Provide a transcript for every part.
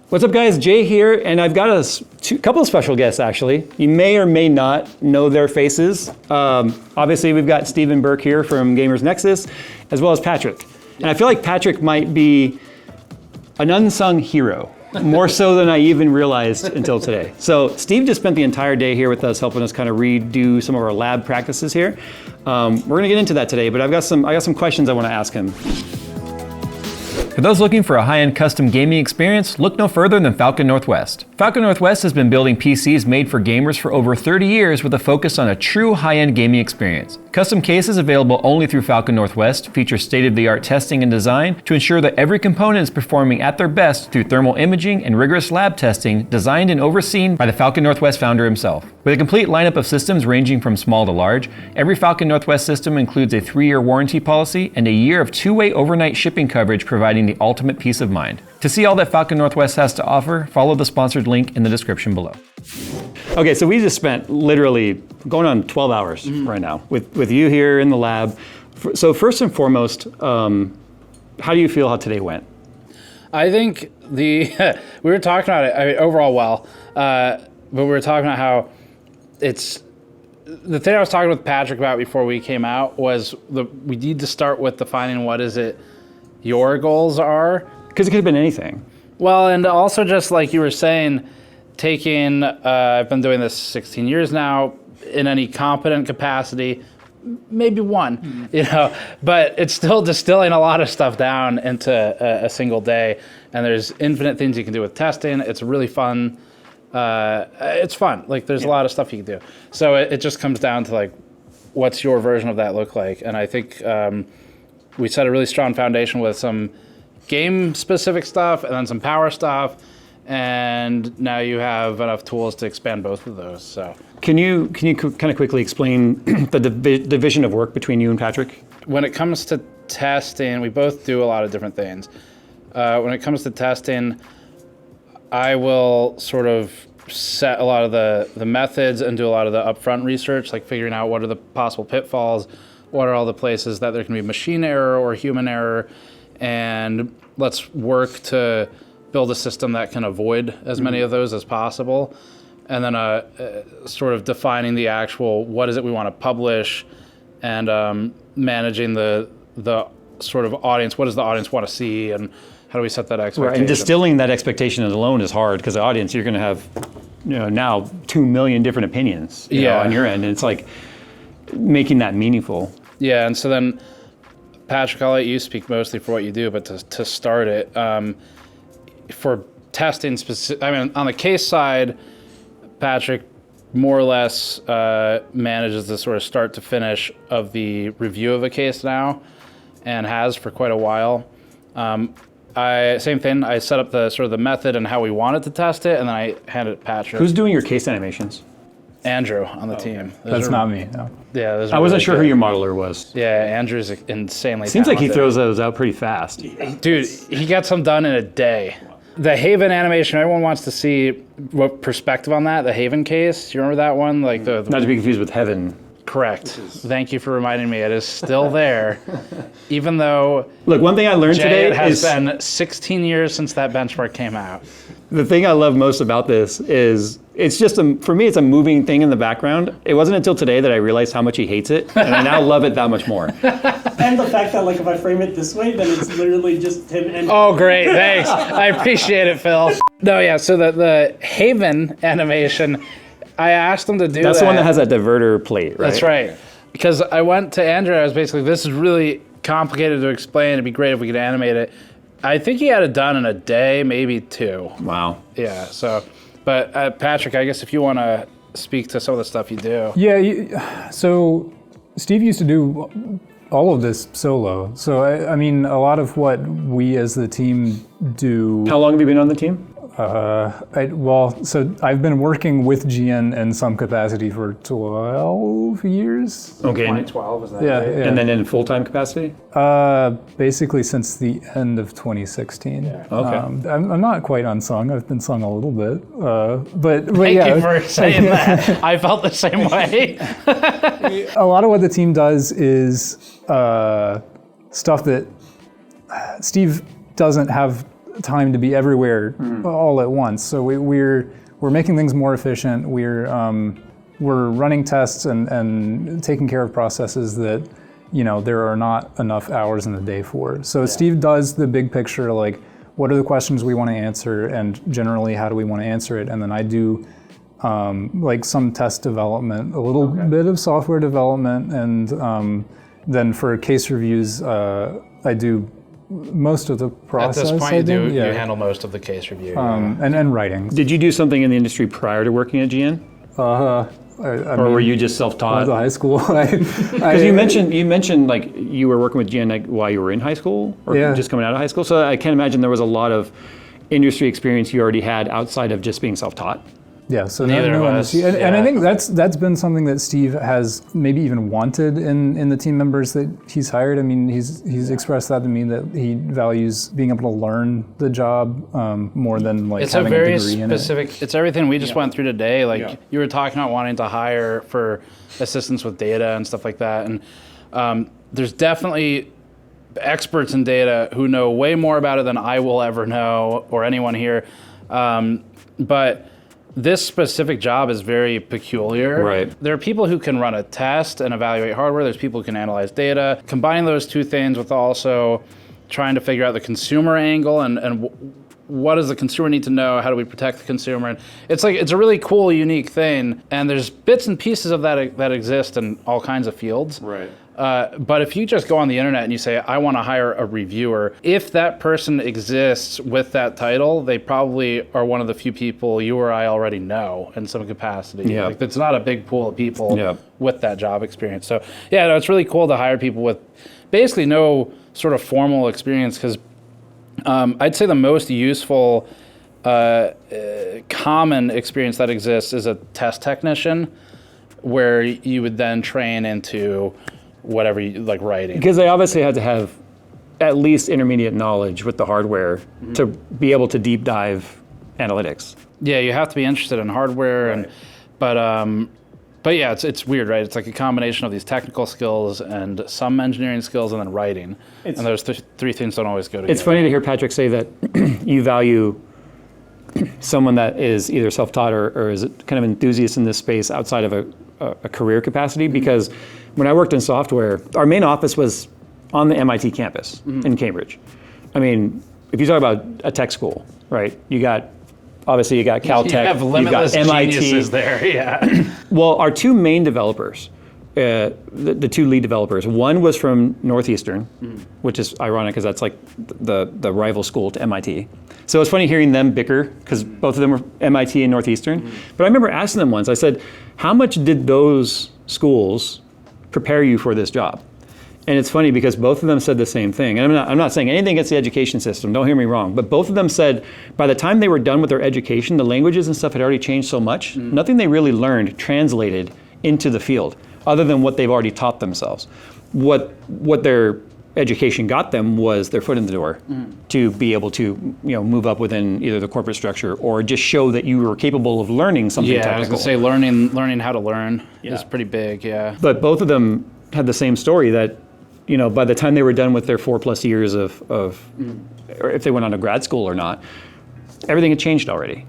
What's up, guys? Jay here, and I've got a couple of special guests, actually. You may or may not know their faces. Obviously, we've got Stephen Burke here from Gamers Nexus, as well as Patrick. And I feel like Patrick might be an unsung hero, more so than I even realized until today. So Steve just spent the entire day here with us, helping us kind of redo some of our lab practices here. We're gonna get into that today, but I got some questions I want to ask him. For those looking for a high-end custom gaming experience, look no further than Falcon Northwest. Falcon Northwest has been building PCs made for gamers for over 30 years with a focus on a true high-end gaming experience. Custom cases available only through Falcon Northwest feature state-of-the-art testing and design to ensure that every component is performing at their best through thermal imaging and rigorous lab testing designed and overseen by the Falcon Northwest founder himself. With a complete lineup of systems ranging from small to large, every Falcon Northwest system includes a 3-year warranty policy and a year of 2-way overnight shipping coverage, providing the ultimate peace of mind. To see all that Falcon Northwest has to offer, follow the sponsored link in the description below. Okay, so we just spent literally going on 12 hours right now with you here in the lab. So first and foremost, how do you feel how today went? I think we were talking about it overall well, but we were talking about how it's, the thing I was talking with Patrick about before we came out was we need to start with defining what is it your goals are. Because it could have been anything. Well, and also just like you were saying, taking, I've been doing this 16 years now, in any competent capacity, maybe one, but it's still distilling a lot of stuff down into a single day. And there's infinite things you can do with testing. It's really fun. It's fun. Like there's a lot of stuff you can do. So it just comes down to like, what's your version of that look like? And I think we set a really strong foundation with some game specific stuff and then some power stuff. And now you have enough tools to expand both of those. So can you kind of quickly explain the division of work between you and Patrick? When it comes to testing, we both do a lot of different things. When it comes to testing, I will sort of set a lot of the methods and do a lot of the upfront research, like figuring out what are the possible pitfalls, what are all the places that there can be machine error or human error, and let's work to build a system that can avoid as many of those as possible. And then sort of defining the actual, what is it we want to publish, and managing the sort of audience, what does the audience want to see, and how do we set that expectation? Right, and distilling that expectation alone is hard, because the audience, you're going to have now 2 million different opinions on your end, and it's like making that meaningful. Yeah, and so then, Patrick, I'll let you speak mostly for what you do, but to start it, for testing specific, I mean, on the case side, Patrick more or less manages the sort of start to finish of the review of a case now, and has for quite a while. Same thing, I set up the sort of the method and how we wanted to test it, and then I hand it to Patrick. Who's doing your case animations? Andrew on the team. That's not me, no. Yeah, I wasn't sure who your modeler was. Yeah, Andrew's insanely Seems talented. like he throws those out pretty fast. Dude, he got some done in a day. The Haven animation, everyone wants to see what perspective on that, the Haven case. Do you remember that one? Like the Not to be confused with Heaven. Correct. Thank you for reminding me. It is still there, even though. Look, one thing I learned today it has is been 16 years since that benchmark came out. The thing I love most about this is it's just for me, it's a moving thing in the background. It wasn't until today that I realized how much he hates it, and I now love it that much more. And the fact that like if I frame it this way, then it's literally just him and. Oh, great! Thanks. I appreciate it, Phil. No, yeah. So the Haven animation, I asked him to do. That's the one that has that diverter plate, right? That's right. Because I went to Andrew, I was basically, this is really complicated to explain. It'd be great if we could animate it. I think he had it done in a day, maybe 2. Wow. Yeah. So, but Patrick, I guess if you want to speak to some of the stuff you do. Yeah. So Steve used to do all of this solo. So I mean, a lot of what we as the team do. How long have you been on the team? So I've been working with GN in some capacity for 12 years. Okay. 2012 is that? Yeah, right? yeah. And then in full-time capacity? Basically since the end of 2016. Yeah. Okay. I'm not quite unsung. I've been sung a little bit, but Thank yeah. you for saying that. I felt the same way. A lot of what the team does is stuff that Steve doesn't have time to be everywhere all at once. So we're making things more efficient. We're running tests and taking care of processes that there are not enough hours in the day for. So Steve does the big picture, like what are the questions we want to answer, and generally how do we want to answer it, and then I do like some test development, a little bit of software development, and then for case reviews, I do most of the process. At this point, you you handle most of the case review. and writing. Did you do something in the industry prior to working at GN? Or were you just self-taught? I was in high school. Because you mentioned like you were working with GN like, while you were in high school, or just coming out of high school. So I can't imagine there was a lot of industry experience you already had outside of just being self-taught. Yeah, so Neither of us. And I think that's been something that Steve has maybe even wanted in the team members that he's hired. I mean, he's expressed that to me, that he values being able to learn the job more than like having a degree in it. It's everything we just went through today. Like you were talking about wanting to hire for assistance with data and stuff like that, and there's definitely experts in data who know way more about it than I will ever know or anyone here, but this specific job is very peculiar. Right. There are people who can run a test and evaluate hardware. There's people who can analyze data. Combining those two things with also trying to figure out the consumer angle and what does the consumer need to know? How do we protect the consumer? And it's a really cool, unique thing. And there's bits and pieces of that exist in all kinds of fields. Right. But if you just go on the internet and you say, I want to hire a reviewer, if that person exists with that title, they probably are one of the few people you or I already know in some capacity. Yeah. Like, it's not a big pool of people with that job experience. So yeah, no, it's really cool to hire people with basically no sort of formal experience, because I'd say the most useful common experience that exists is a test technician, where you would then train into whatever you like writing. Because they obviously had to have at least intermediate knowledge with the hardware to be able to deep dive analytics. Yeah, you have to be interested in hardware, but yeah, it's weird, right? It's like a combination of these technical skills and some engineering skills and then writing. And those three things don't always go together. It's funny to hear Patrick say that you value someone that is either self-taught or is kind of enthusiast in this space outside of a career capacity, because when I worked in software, our main office was on the MIT campus in Cambridge. I mean, if you talk about a tech school, right? Obviously you got Caltech, you have limitless you've got MIT. geniuses there, yeah. Well, our two main developers, the two lead developers, one was from Northeastern, which is ironic because that's like the rival school to MIT. So it's funny hearing them bicker, because both of them were MIT and Northeastern. But I remember asking them once, I said, how much did those schools prepare you for this job? And it's funny because both of them said the same thing. And I'm not saying anything against the education system, don't hear me wrong, but both of them said by the time they were done with their education, the languages and stuff had already changed so much, nothing they really learned translated into the field, other than what they've already taught themselves. What their education got them was their foot in the door to be able to move up within either the corporate structure or just show that you were capable of learning something technical. I was going to say learning how to learn is pretty big, yeah. But both of them had the same story that by the time they were done with their 4+ years of or if they went on to grad school or not, everything had changed already.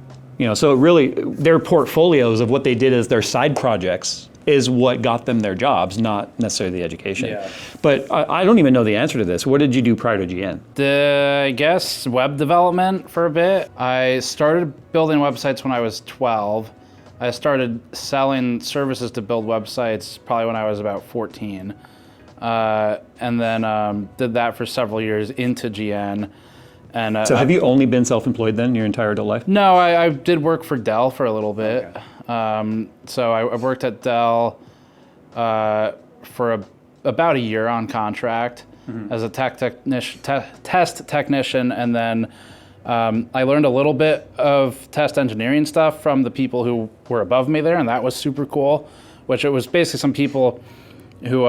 So really their portfolios of what they did as their side projects is what got them their jobs, not necessarily the education. Yeah. But I don't even know the answer to this. What did you do prior to GN? I guess web development for a bit. I started building websites when I was 12. I started selling services to build websites probably when I was about 14. And then did that for several years into GN. And so have you only been self-employed then your entire adult life? No, I did work for Dell for a little bit. Okay. So I worked at Dell for about a year on contract as a test technician, and then I learned a little bit of test engineering stuff from the people who were above me there, and that was super cool, which it was basically some people who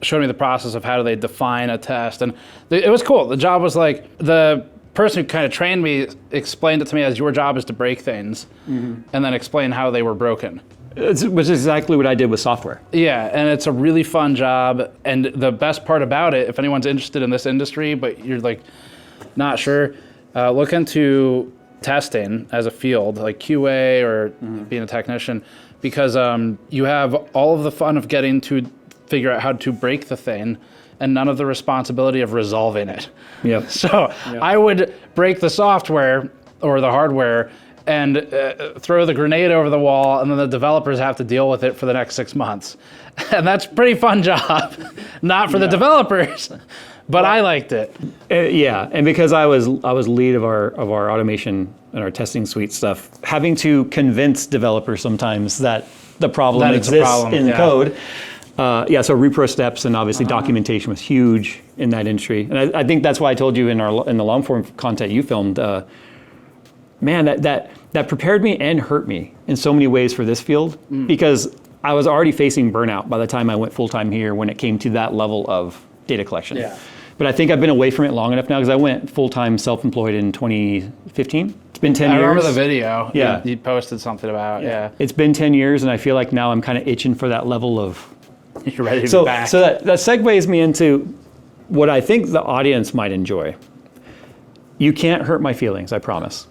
showed me the process of how do they define a test, and it was cool. The job was like, the person who kind of trained me explained it to me as your job is to break things and then explain how they were broken. Which is exactly what I did with software. Yeah, and it's a really fun job, and the best part about it, if anyone's interested in this industry but you're like not sure, look into testing as a field, like QA or being a technician, because you have all of the fun of getting to figure out how to break the thing and none of the responsibility of resolving it. Yep. So I would break the software or the hardware and throw the grenade over the wall, and then the developers have to deal with it for the next 6 months. And that's a pretty fun job. Not for the developers, but I liked it. Yeah, and because I was lead of our automation and our testing suite stuff, having to convince developers sometimes that the problem That it's a exists problem, in yeah. code. So repro steps and obviously documentation was huge in that industry, and I think that's why I told you in the long form content you filmed. Man, that prepared me and hurt me in so many ways for this field, because I was already facing burnout by the time I went full time here when it came to that level of data collection. Yeah. But I think I've been away from it long enough now, because I went full time self-employed in 2015. It's been 10 I years. remember the video. Yeah. You posted something about, yeah. It's been 10 years, and I feel like now I'm kind of itching for that level of. You're ready to So be back. so that segues me into what I think the audience might enjoy. You can't hurt my feelings, I promise.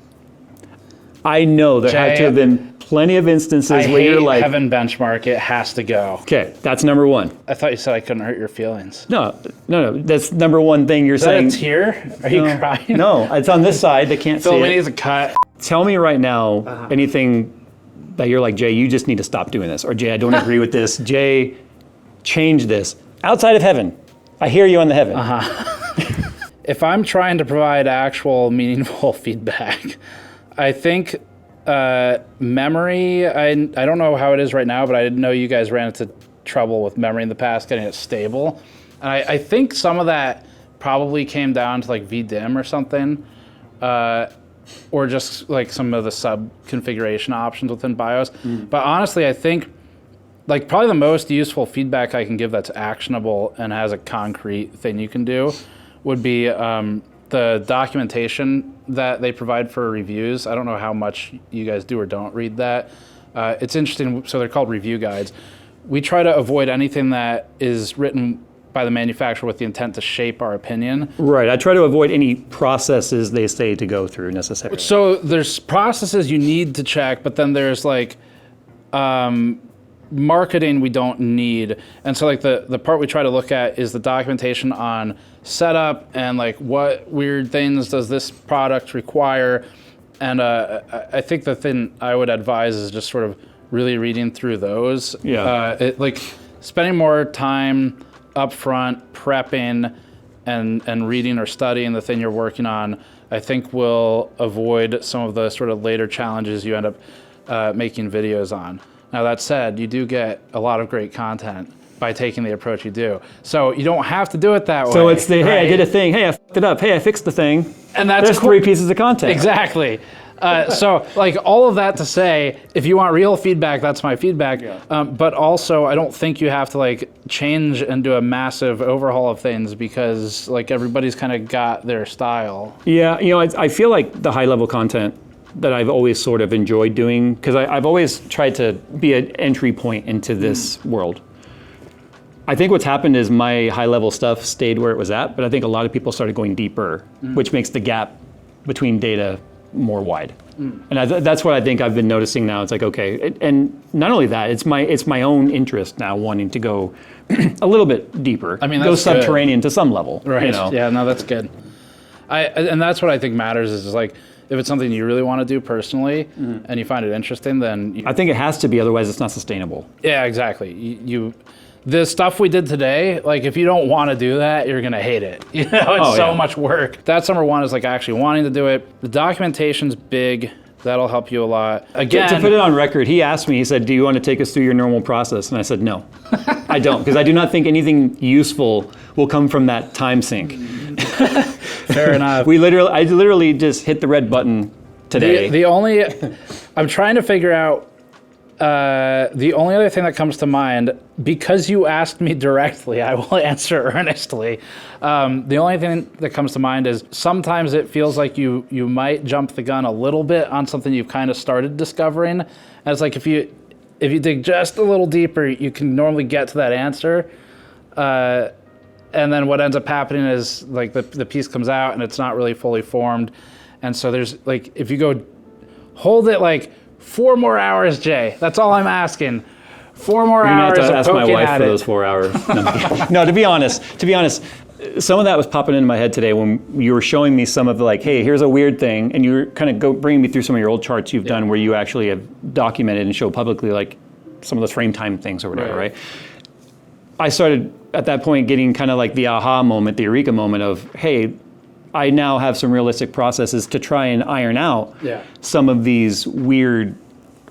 I know there had to have been plenty of instances I where hate you're like, Heaven benchmark. It has to go. okay, that's number one. I thought you said I couldn't hurt your feelings. No, that's number one thing you're Is that saying. a tear? Are you crying? No, it's on this side. They can't see Phil, we it. need to cut. Tell me right now anything that you're like, Jay, you just need to stop doing this. Or Jay, I don't agree with this. Jay, change this. Outside of heaven. I hear you on the heaven. If I'm trying to provide actual meaningful feedback, I think memory, I don't know how it is right now, but I didn't know you guys ran into trouble with memory in the past, getting it stable. And I think some of that probably came down to like VDIM or something, or just like some of the sub configuration options within BIOS. But honestly, I think like probably the most useful feedback I can give that's actionable and has a concrete thing you can do would be the documentation that they provide for reviews. I don't know how much you guys do or don't read that. It's interesting. So they're called review guides. We try to avoid anything that is written by the manufacturer with the intent to shape our opinion. Right. I try to avoid any processes they say to go through necessarily. So there's processes you need to check, but then there's like marketing we don't need. And so like the part we try to look at is the documentation on setup and like what weird things does this product require. And I think the thing I would advise is just sort of really reading through those. Yeah. Like spending more time up front prepping and reading or studying the thing you're working on, I think will avoid some of the sort of later challenges you end up making videos on. Now that said, you do get a lot of great content by taking the approach you do. So you don't have to do it that way. So it's the, hey, I right? did a thing. Hey, I fucked it up. Hey, I fixed the thing. And that's There's cool. 3 pieces of content. Exactly. So like all of that to say, if you want real feedback, that's my feedback. Yeah. But also I don't think you have to like change and do a massive overhaul of things because like everybody's kind of got their style. Yeah, I feel like the high level content that I've always sort of enjoyed doing, because I've always tried to be an entry point into this world. I think what's happened is my high level stuff stayed where it was at, but I think a lot of people started going deeper, which makes the gap between data more wide. And that's what I think I've been noticing now. It's like, okay, and not only that, it's my own interest now wanting to go a little bit deeper. I mean, go that's good. subterranean to some level. Right. You know? Yeah, no, that's good. And that's what I think matters is like, if it's something you really want to do personally and you find it interesting, then... I think it has to be, otherwise it's not sustainable. Yeah, exactly. The stuff we did today, like if you don't want to do that, you're going to hate it. You know, it's so much work. That's number one is like actually wanting to do it. The documentation's big. That'll help you a lot. Again, To put it on record, he asked me, he said, do you want to take us through your normal process? And I said, no, I don't, because I do not think anything useful will come from that time sink. fair enough. I literally just hit the red button today. I'm trying to figure out the only other thing that comes to mind, because you asked me directly, I will answer earnestly. The only thing that comes to mind is sometimes it feels like you might jump the gun a little bit on something you've kind of started discovering. And it's like if you dig just a little deeper, you can normally get to that answer. And then what ends up happening is like the piece comes out and it's not really fully formed. And so there's like, if you go hold it like 4 more hours, Jay, that's all I'm asking. 4 more You're gonna hours have to of ask my poking wife at for it. those 4 hours. No, to be honest, some of that was popping into my head today when you were showing me some of the, like, hey, here's a weird thing, and you were kind of bringing me through some of your old charts you've done where you actually have documented and show publicly like some of those frame time things or whatever, right? I started at that point getting kind of like the aha moment, the eureka moment of, hey, I now have some realistic processes to try and iron out some of these weird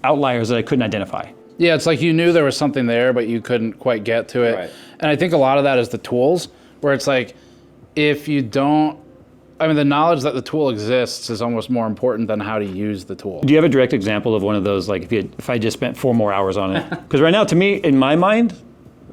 outliers that I couldn't identify. Yeah, it's like you knew there was something there, but you couldn't quite get to it. Right. And I think a lot of that is the tools, where it's like, if you don't, I mean, the knowledge that the tool exists is almost more important than how to use the tool. Do you have a direct example of one of those, like if I just spent 4 more hours on it? Because right now, to me, in my mind,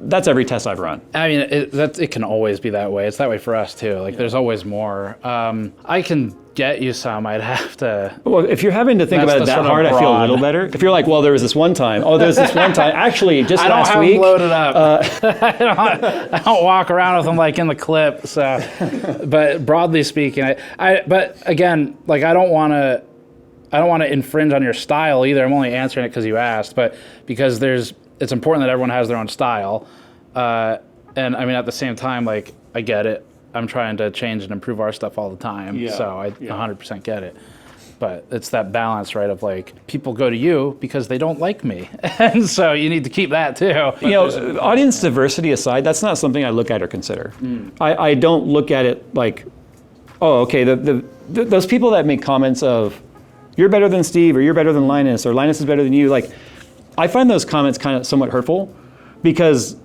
that's every test I've run. I mean, it can always be that way. It's that way for us too. Like, there's always more. I can get you some. I'd have to. Well, if you're having to think That's about it the that sort of hard, I feel a broad. little better. If you're like, well, there was this one time. Oh, there's this one time. Actually, just I don't last have week. them loaded up. I don't walk around with them like in the clip. So, but broadly speaking, but again, like I don't want to infringe on your style either. I'm only answering it because you asked, but because it's important that everyone has their own style. And I mean, at the same time, like I get it. I'm trying to change and improve our stuff all the time. So I 100% get it. But it's that balance, right, of like, people go to you because they don't like me. And so you need to keep that too. You know, audience diversity aside, that's not something I look at or consider. I don't look at it like, oh, okay, those people that make comments of, you're better than Steve, or you're better than Linus, or Linus is better than you, like, I find those comments kind of somewhat hurtful because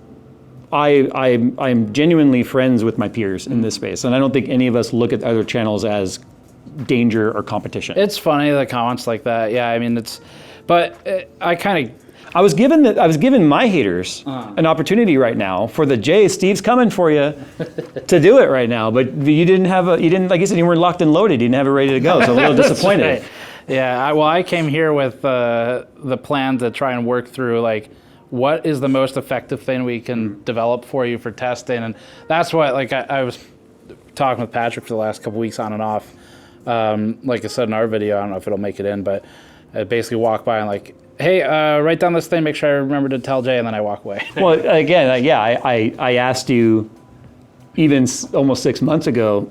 I'm genuinely friends with my peers in this space, and I don't think any of us look at other channels as danger or competition. It's funny, the comments like that. Yeah, I mean, I was given my haters an opportunity right now for the Jay, Steve's coming for you to do it right now, but you didn't like you said, you weren't locked and loaded, you didn't have it ready to go, so I'm a little disappointed. Right. Yeah, I came here with the plan to try and work through like, what is the most effective thing we can develop for you for testing? And that's what, like, I was talking with Patrick for the last couple weeks on and off. Like I said in our video, I don't know if it'll make it in, but I basically walk by and like, hey, write down this thing, make sure I remember to tell Jay, and then I walk away. Well, again, I asked you even almost 6 months ago,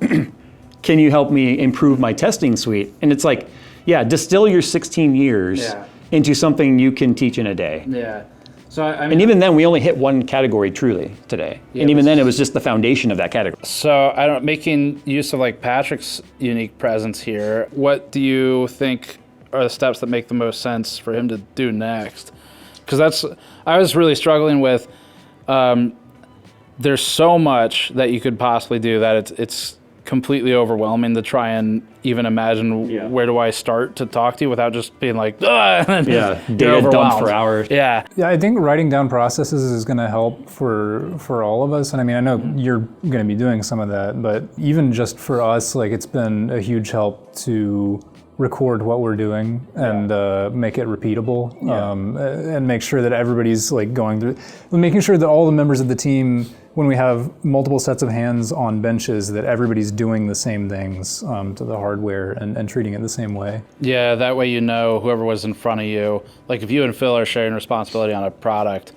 can you help me improve my testing suite? And it's like, yeah, distill your 16 years into something you can teach in a day. Yeah. So I mean, And even then, we only hit one category truly today. And even then, it was just the foundation of that category. So making use of like Patrick's unique presence here, what do you think are the steps that make the most sense for him to do next? Because I was really struggling with, there's so much that you could possibly do that it's completely overwhelming to try and even imagine where do I start to talk to you without just being like, Data dump for hours. Yeah. Yeah, I think writing down processes is going to help for all of us. And I mean, I know you're going to be doing some of that, but even just for us, like it's been a huge help to record what we're doing and make it repeatable and make sure that everybody's like going through, making sure that all the members of the team, when we have multiple sets of hands on benches, that everybody's doing the same things to the hardware and treating it the same way. Yeah, that way you know whoever was in front of you. Like if you and Phil are sharing responsibility on a product,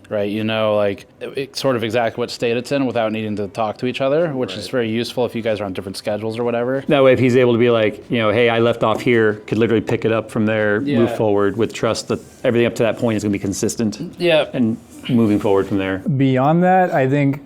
right, you know like it's sort of exactly what state it's in without needing to talk to each other, which is very useful if you guys are on different schedules or whatever. That way, if he's able to be like, you know, hey, I left off here, could literally pick it up from there, move forward with trust that everything up to that point is going to be consistent. Yeah. And moving forward from there. Beyond that, I think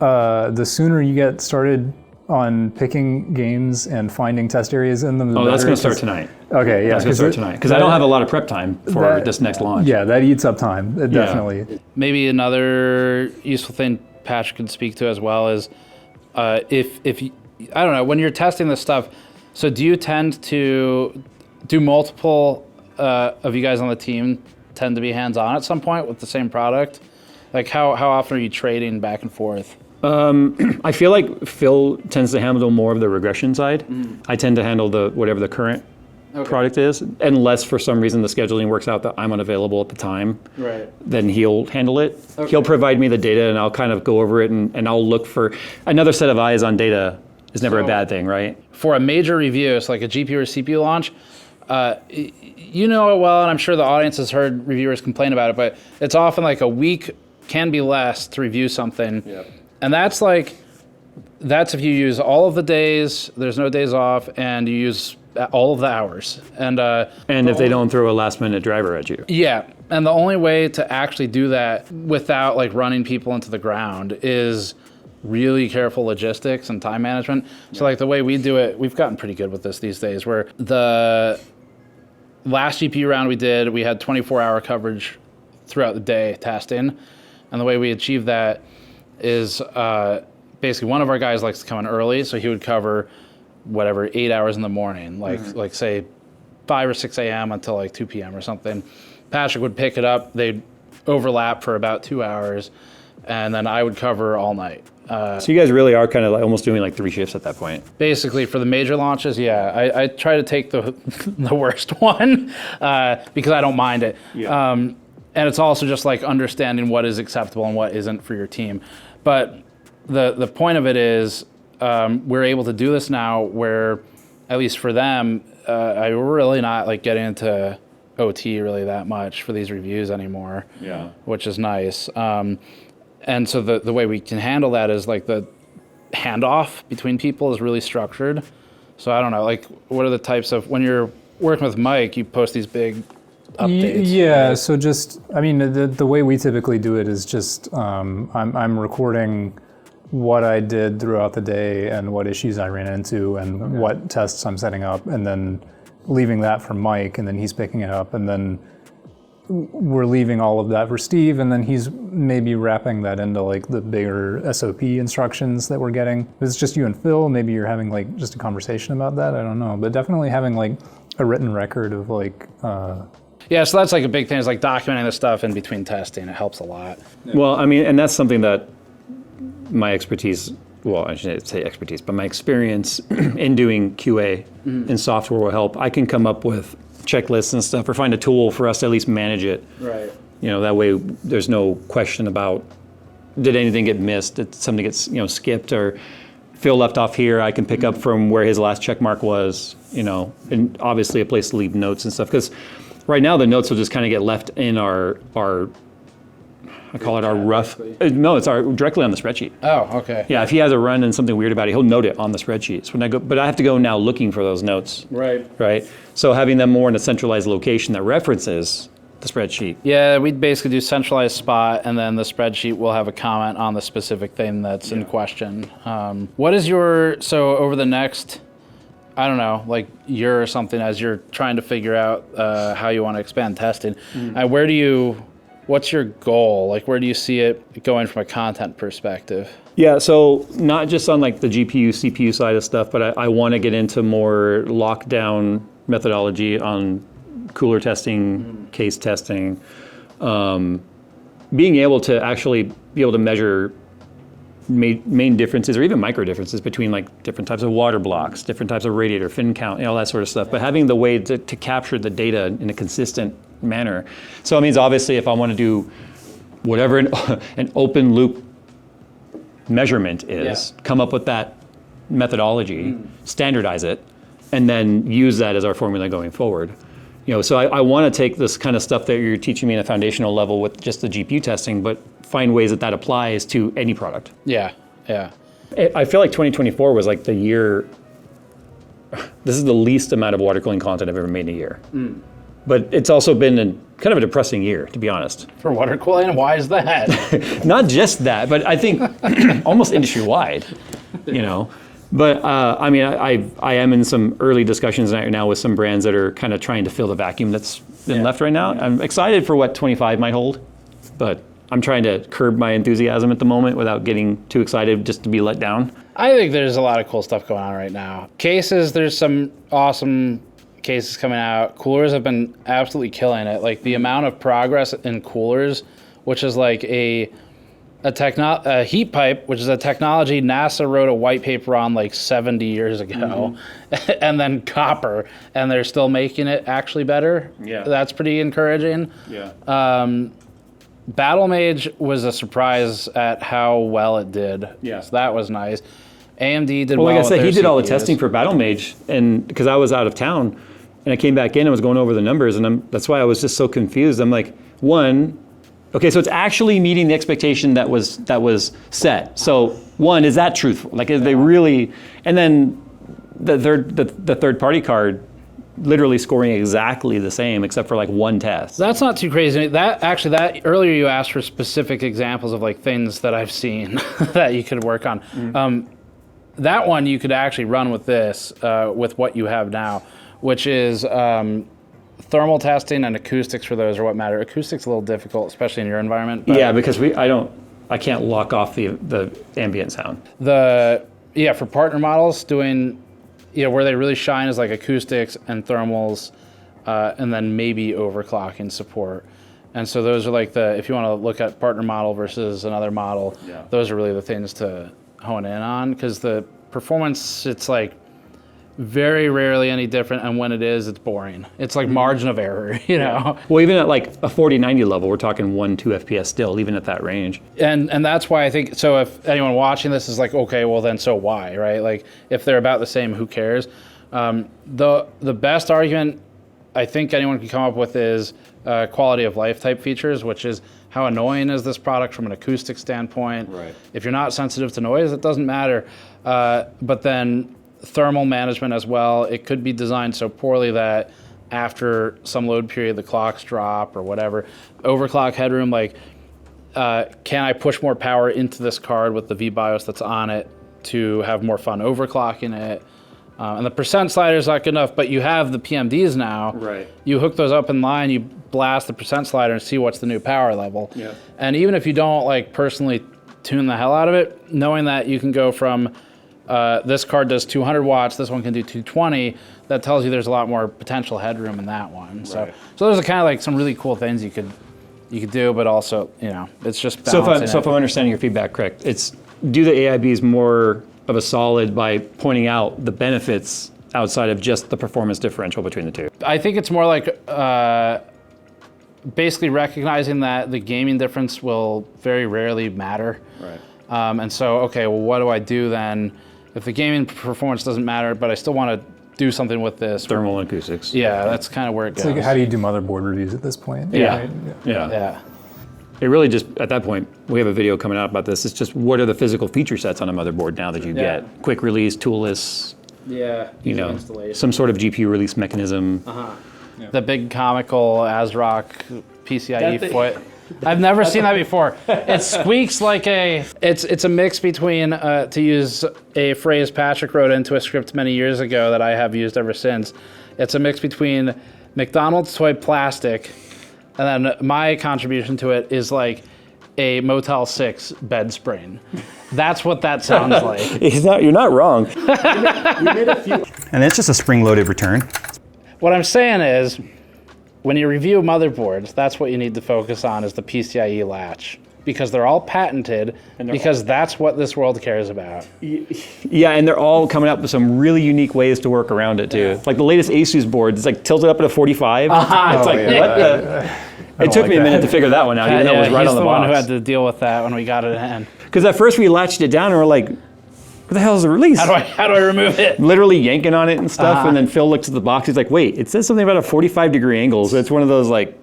the sooner you get started on picking games and finding test areas in them, the better. That's going to start tonight. Okay, yeah. That's going to start tonight. Because I don't have a lot of prep time for this next launch. Yeah, that eats up time, definitely. Maybe another useful thing Patrick could speak to as well is if you, I don't know, when you're testing this stuff, so do you tend to do multiple of you guys on the team tend to be hands-on at some point with the same product? Like how often are you trading back and forth? I feel like Phil tends to handle more of the regression side. I tend to handle whatever the current product is, unless for some reason the scheduling works out that I'm unavailable at the time. Right. Then he'll handle it. He'll provide me the data and I'll kind of go over it and I'll look for another set of eyes on data is never a So- bad thing, right? For a major review, it's like a GPU or CPU launch, you know it well, and I'm sure the audience has heard reviewers complain about it, but it's often like a week, can be less, to review something. Yep. And that's if you use all of the days, there's no days off, and you use all of the hours. And And if they don't throw a last-minute driver at you. yeah, and the only way to actually do that without like running people into the ground is really careful logistics and time management. So like the way we do it, we've gotten pretty good with this these days, where the last GPU round we had 24-hour coverage throughout the day testing. And the way we achieve that is basically one of our guys likes to come in early, so he would cover whatever 8 hours in the morning, like say 5 or 6 a.m. until like 2 p.m. or something. Patrick would pick it up. They'd overlap for about 2 hours, and then I would cover all night. So you guys really are kind of like almost doing like 3 shifts at that point. Basically, for the major launches, yeah, I try to take the the worst one because I don't mind it. Yeah. And it's also just like understanding what is acceptable and what isn't for your team. But the point of it is we're able to do this now where, at least for them, I'm really not like getting into OT really that much for these reviews anymore, Yeah. which is nice. And so the way we can handle that is like the handoff between people is really structured. So I don't know, like what are the types of, when you're working with Mike, you post these big updates. Yeah, so just, I mean, the way we typically do it is just I'm recording what I did throughout the day and what issues I ran into and what tests I'm setting up, and then leaving that for Mike, and then he's picking it up, and then we're leaving all of that for Steve, and then he's maybe wrapping that into like the bigger SOP instructions that we're getting. If it's just you and Phil, maybe you're having like just a conversation about that, I don't know, but definitely having like a written record of like Yeah, so that's like a big thing, is like documenting the stuff in between testing. It helps a lot. Well, I mean, and that's something that my expertise, well, I shouldn't say expertise, but my experience in doing QA in software will help. I can come up with checklists and stuff, or find a tool for us to at least manage it. Right. You know, that way there's no question about, did anything get missed? Did something get, skipped, or Phil left off here? I can pick up from where his last check mark was, and obviously a place to leave notes and stuff. Because right now the notes will just kind of get left in our I call it our rough. No, it's directly on the spreadsheet. Oh, okay. Yeah, if he has a run and something weird about it, he'll note it on the spreadsheet. So when I go, but I have to go now looking for those notes. Right. Right. So having them more in a centralized location that references the spreadsheet. Yeah, we'd basically do centralized spot, and then the spreadsheet will have a comment on the specific thing that's in question. What is so over the next, I don't know, like year or something, as you're trying to figure out how you want to expand testing, what's your goal? Like, where do you see it going from a content perspective? Yeah, so not just on like the GPU, CPU side of stuff, but I want to get into more lockdown methodology on cooler testing, case testing, being able to actually be able to measure main differences or even micro differences between like different types of water blocks, different types of radiator fin count, all that sort of stuff. But having the way to capture the data in a consistent manner. So it means obviously if I want to do whatever an open loop measurement is, come up with that methodology, standardize it, and then use that as our formula going forward. So I want to take this kind of stuff that you're teaching me in a foundational level with just the GPU testing, but find ways that applies to any product. Yeah, yeah. I feel like 2024 was like the year, this is the least amount of water cooling content I've ever made in a year. But it's also been kind of a depressing year, to be honest. For water cooling, why is that? Not just that, but I think almost industry-wide, But I mean, I am in some early discussions right now with some brands that are kind of trying to fill the vacuum that's been left right now. I'm excited for what 25 might hold, but I'm trying to curb my enthusiasm at the moment without getting too excited just to be let down. I think there's a lot of cool stuff going on right now. Cases, there's some awesome cases coming out. Coolers have been absolutely killing it. Like the amount of progress in coolers, which is like a heat pipe, which is a technology NASA wrote a white paper on like 70 years ago, and then copper, and they're still making it actually better. Yeah. That's pretty encouraging. Yeah. Battle Mage was a surprise at how well it did. Yeah. So that was nice. AMD did Well, like I with said, their he did all the CPUs. testing for Battle Mage, and because I was out of town, and I came back in and was going over the numbers, and that's why I was just so confused. I'm like, okay, so it's actually meeting the expectation that was set. So one, is that truthful? Like, is they really? And then the third party card, literally scoring exactly the same except for like one test. That's not too crazy. That earlier you asked for specific examples of like things that I've seen that you could work on. That one you could actually run with this, with what you have now, which is thermal testing and acoustics for those are what matter. Acoustics a little difficult, especially in your environment. But Yeah, because I can't lock off the ambient sound. for partner models doing, where they really shine is like acoustics and thermals, and then maybe overclocking support. And so those are like if you want to look at partner model versus another model, those are really the things to hone in on, because the performance, it's like very rarely any different, and when it is, it's boring. It's like margin of error, Well, even at like a 4090 level, we're talking 1-2 FPS still, even at that range. And that's why I think, so if anyone watching this is like, okay, well then so why, right? Like if they're about the same, who cares? The best argument I think anyone can come up with is quality of life type features, which is how annoying is this product from an acoustic standpoint. Right. If you're not sensitive to noise, it doesn't matter. But then thermal management as well. It could be designed so poorly that after some load period, the clocks drop or whatever. Overclock headroom, like, can I push more power into this card with the VBIOS that's on it to have more fun overclocking it? And the percent slider is not good enough, but you have the PMDs now. Right. You hook those up in line, you blast the percent slider and see what's the new power level. Yeah. And even if you don't like personally tune the hell out of it, knowing that you can go from this card does 200 watts, this one can do 220, that tells you there's a lot more potential headroom in that one. So those are kind of like some really cool things you could do, but also, it's just balancing. So if I'm understanding your feedback correct, it's do the AIBs more of a solid by pointing out the benefits outside of just the performance differential between the two. I think it's more like basically recognizing that the gaming difference will very rarely matter. Right. And so, okay, well, what do I do then? If the gaming performance doesn't matter, but I still want to do something with this. Thermal and acoustics. Yeah, that's kind of where it goes. It's like, how do you do motherboard reviews at this point? Yeah. Right? Yeah. It really just, at that point, we have a video coming out about this. It's just what are the physical feature sets on a motherboard now that you get? Quick release, toolless, Installation. some sort of GPU release mechanism. The big comical ASRock PCIe foot. I've never seen that before. It squeaks like it's a mix between, to use a phrase Patrick wrote into a script many years ago that I have used ever since. It's a mix between McDonald's toy plastic, and then my contribution to it is like a Motel 6 bed spring. That's what that sounds like. You're not wrong. And it's just a spring-loaded return. What I'm saying is, when you review motherboards, that's what you need to focus on is the PCIe latch, because they're all patented, because that's what this world cares about. Yeah, and they're all coming up with some really unique ways to work around it too. Like the latest Asus board, it's like tilted up at a 45. It's like, what the? It took me a minute to figure that one out, even though it was right on the box. He's the one who had to deal with that when we got it in. Because at first we latched it down and we're like, what the hell is the release? How do I remove it? Literally yanking on it and stuff, and then Phil looks at the box, he's like, wait, it says something about a 45-degree angle, so it's one of those like,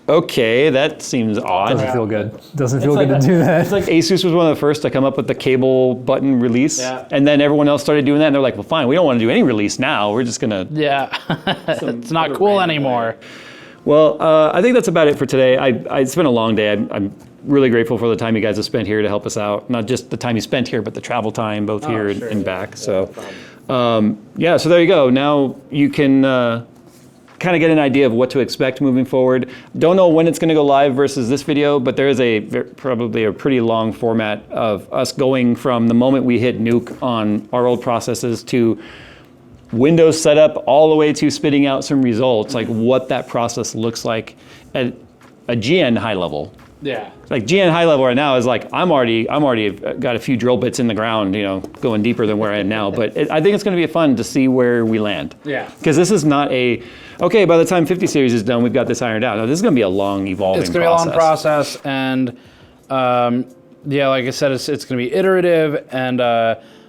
okay, that seems odd. Doesn't feel good. Doesn't feel good to do that. It's like Asus was one of the first to come up with the cable button release, and then everyone else started doing that, and they're like, well, fine, we don't want to do any release now, we're just gonna... Yeah, it's not cool anymore. Well, I think that's about it for today. It's been a long day. I'm really grateful for the time you guys have spent here to help us out. Not just the time you spent here, but the travel time, both here and back. So, so there you go. Now you can kind of get an idea of what to expect moving forward. Don't know when it's going to go live versus this video, but there is probably a pretty long format of us going from the moment we hit nuke on our old processes to Windows setup all the way to spitting out some results, like what that process looks like at a GN high level. Yeah. Like GN high level right now is like, I'm already got a few drill bits in the ground, going deeper than where I am now. But I think it's going to be fun to see where we land. Yeah. Because this is not okay, by the time 50 series is done, we've got this ironed out. No, this is going to be a long evolving process. It's going to be a long process, and like I said, it's going to be iterative, and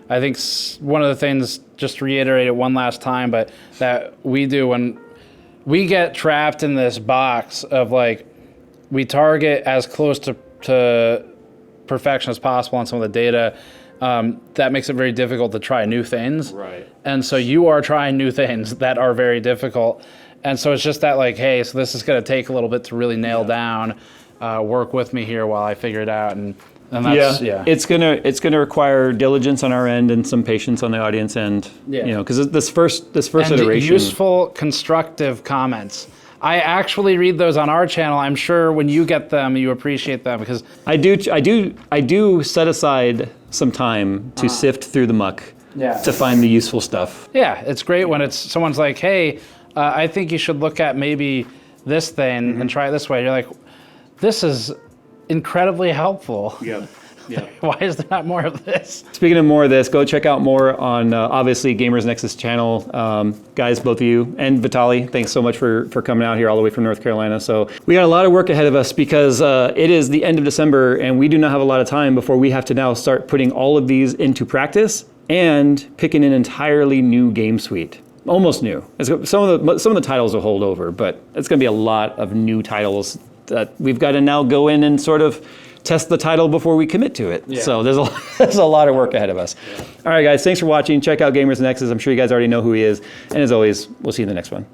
I think one of the things, just to reiterate it one last time, but that we do when we get trapped in this box of like, we target as close to perfection as possible on some of the data, that makes it very difficult to try new things. Right. And so you are trying new things that are very difficult. And so it's just that like, hey, so this is going to take a little bit to really nail down, work with me here while I figure it out. And that's, it's gonna require diligence on our end and some patience on the audience end. Yeah. You know, because this first and iteration. useful, constructive comments. I actually read those on our channel. I'm sure when you get them, you appreciate them because I do set aside some time to sift through the muck to find the useful stuff. yeah, it's great when it's someone's like, hey, I think you should look at maybe this thing and try it this way. You're like, this is incredibly helpful. Yeah. Yeah. Why is there not more of this? Speaking of more of this, go check out more on obviously Gamers Nexus channel. Guys, both of you and Vitali, thanks so much for coming out here all the way from North Carolina. So we got a lot of work ahead of us because it is the end of December and we do not have a lot of time before we have to now start putting all of these into practice and picking an entirely new game suite. Almost new. Some of the titles will hold over, but it's going to be a lot of new titles that we've got to now go in and sort of test the title before we commit to it. Yeah. So there's a lot of work ahead of us. Yeah. All right, guys, thanks for watching. Check out Gamers Nexus. I'm sure you guys already know who he is. And as always, we'll see you in the next one.